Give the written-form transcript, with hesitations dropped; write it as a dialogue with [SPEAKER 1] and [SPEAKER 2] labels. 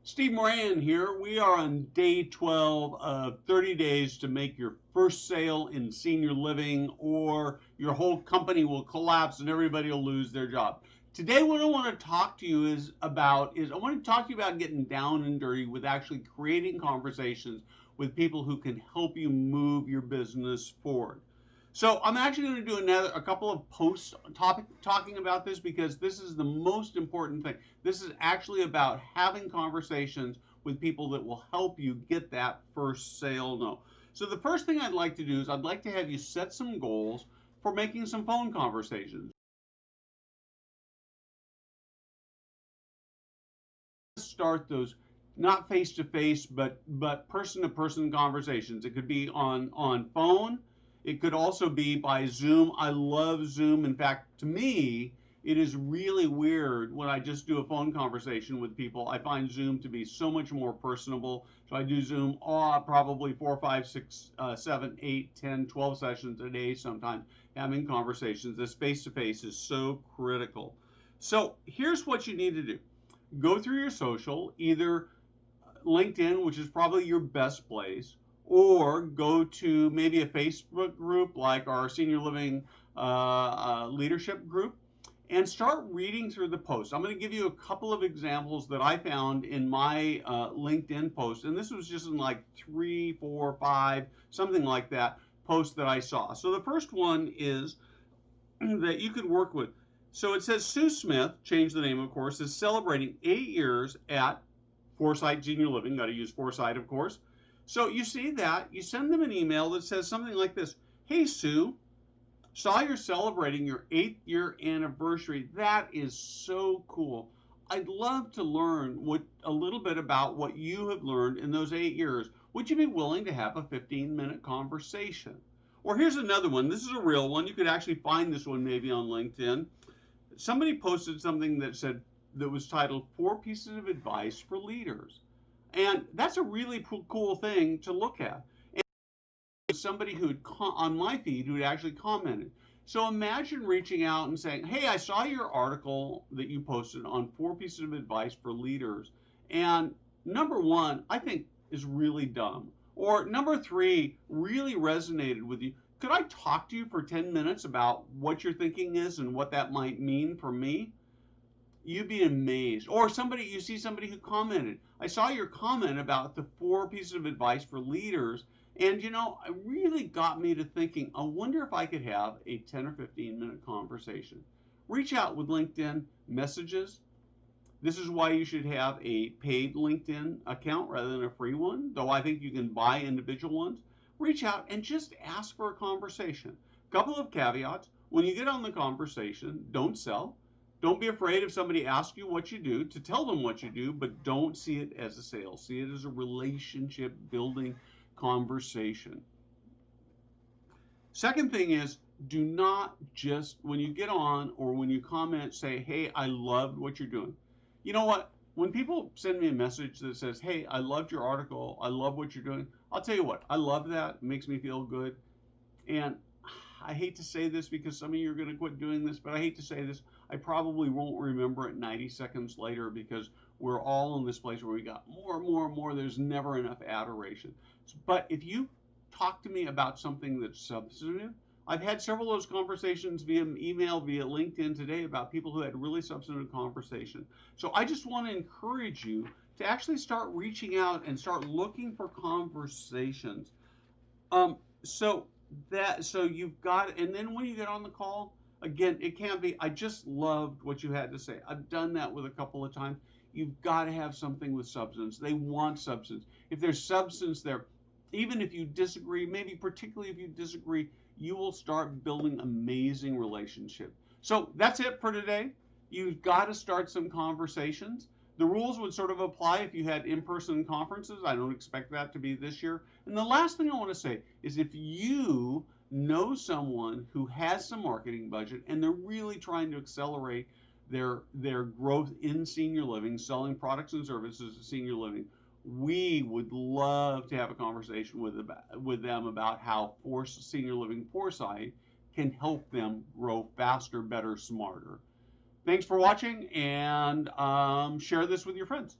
[SPEAKER 1] Steve Moran here. We are on day 12 of 30 days to make your first sale in senior living, or your whole company will collapse and everybody will lose their job. Today, what I want to talk to you is I want to talk to you about getting down and dirty with actually creating conversations with people who can help you move your business forward. So I'm actually going to do a couple of posts talking about this, because this is the most important thing. This is actually about having conversations with people that will help you get that first sale no. So the first thing I'd like to do is I'd like to have you set some goals for making some phone conversations. Start those not face to face, but person to person conversations. It could be on phone. It could also be by Zoom. I love Zoom. In fact, to me, it is really weird when I just do a phone conversation with people. I find Zoom to be so much more personable. So I do Zoom probably 4, 5, 6, 7, 8, 10, 12 sessions a day sometimes, having conversations. This face to face is so critical. So here's what you need to do. Go through your social, either LinkedIn, which is probably your best place, or go to maybe a Facebook group like our Senior Living Leadership group, and start reading through the posts. I'm going to give you a couple of examples that I found in my LinkedIn post, and this was just in like 3, 4, 5, something like that, posts that I saw. So the first one is that you could work with. So it says Sue Smith, change the name of course, is celebrating 8 years at Foresight Senior Living. Got to use Foresight, of course. So you see that, you send them an email that says something like this: Hey Sue, saw you're celebrating your 8th year anniversary. That is so cool. I'd love to learn a little bit about what you have learned in those 8 years. Would you be willing to have a 15-minute conversation? Or here's another one. This is a real one. You could actually find this one maybe on LinkedIn. Somebody posted something that was titled 4 Pieces of Advice for Leaders. And that's a really cool thing to look at. And somebody who on my feed who had actually commented. So imagine reaching out and saying, hey, I saw your article that you posted on 4 pieces of advice for leaders. And number 1, I think is really dumb. Or number 3, really resonated with you. Could I talk to you for 10 minutes about what your thinking is and what that might mean for me? You'd be amazed. Or you see somebody who commented, I saw your comment about the 4 pieces of advice for leaders, and it really got me to thinking, I wonder if I could have a 10 or 15-minute conversation. Reach out with LinkedIn messages. This is why you should have a paid LinkedIn account rather than a free one, though I think you can buy individual ones. Reach out and just ask for a conversation. Couple of caveats. When you get on the conversation, don't sell. Don't be afraid if somebody asks you what you do to tell them what you do, but don't see it as a sale. See it as a relationship building conversation. Second thing is, do not just, when you get on or when you comment, say, hey, I loved what you're doing. You know what? When people send me a message that says, hey, I loved your article, I love what you're doing, I'll tell you what, I love that. It makes me feel good. And I hate to say this because some of you are going to quit doing this, but I hate to say this. I probably won't remember it 90 seconds later, because we're all in this place where we got more and more and more. There's never enough adoration. But if you talk to me about something that's substantive, I've had several of those conversations via email, via LinkedIn today, about people who had really substantive conversation. So I just want to encourage you to actually start reaching out and start looking for conversations. So you've got, and then when you get on the call, again, it can't be, I just loved what you had to say. I've done that with a couple of times. You've got to have something with substance. They want substance. If there's substance there, even if you disagree, maybe particularly if you disagree, you will start building amazing relationship. So that's it for today. You've got to start some conversations. The rules would sort of apply if you had in-person conferences. I don't expect that to be this year. And the last thing I want to say is, if you know someone who has some marketing budget and they're really trying to accelerate their growth in senior living, selling products and services to senior living, we would love to have a conversation with them about how Senior Living Foresight can help them grow faster, better, smarter. Thanks for watching, and share this with your friends.